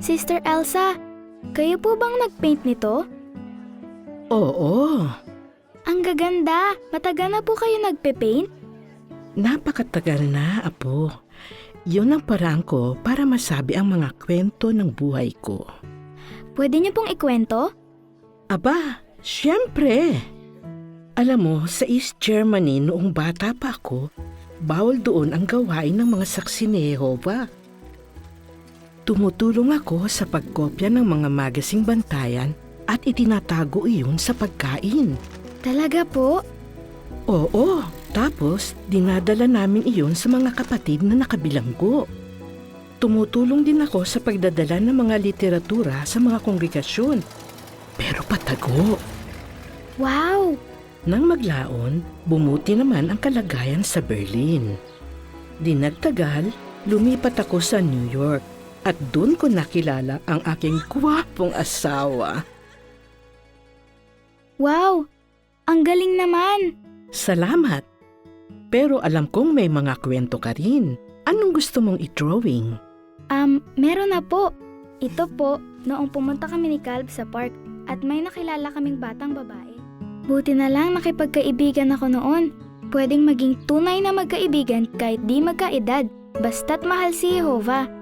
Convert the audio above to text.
Sister Elsa, kayo po bang nag-paint nito? Oo, Ang gaganda! Matagal na po kayo nagpe-paint? napakatagal na, Apo. Yun ang paraan ko para masabi ang mga kwento ng buhay ko. Pwede niyo pong ikwento? Aba, siyempre! Alam mo, sa East Germany noong bata pa ako, bawal doon ang gawain ng mga saksi ni Jehovah. Tumutulong ako sa pagkopya ng mga magasing bantayan at itinatago iyon sa pagkain. Talaga po? Oo, tapos dinadala namin iyon sa mga kapatid na nakabilanggo. Tumutulong din ako sa pagdadala ng mga literatura sa mga kongregasyon. Pero patago. Wow! Nang maglaon, bumuti naman ang kalagayan sa Berlin. Di nagtagal, lumipat ako sa New York at doon ko nakilala ang aking gwapong asawa. Wow! Ang galing naman! Salamat! Pero alam kong may mga kwento ka rin. Anong gusto mong i-drawing? Meron na po. Ito po, noong pumunta kami ni Caleb sa park at may nakilala kaming batang babae. Buti na lang nakipagkaibigan ako noon. Pwedeng maging tunay na magkaibigan kahit di magkaedad, basta't mahal si Jehovah.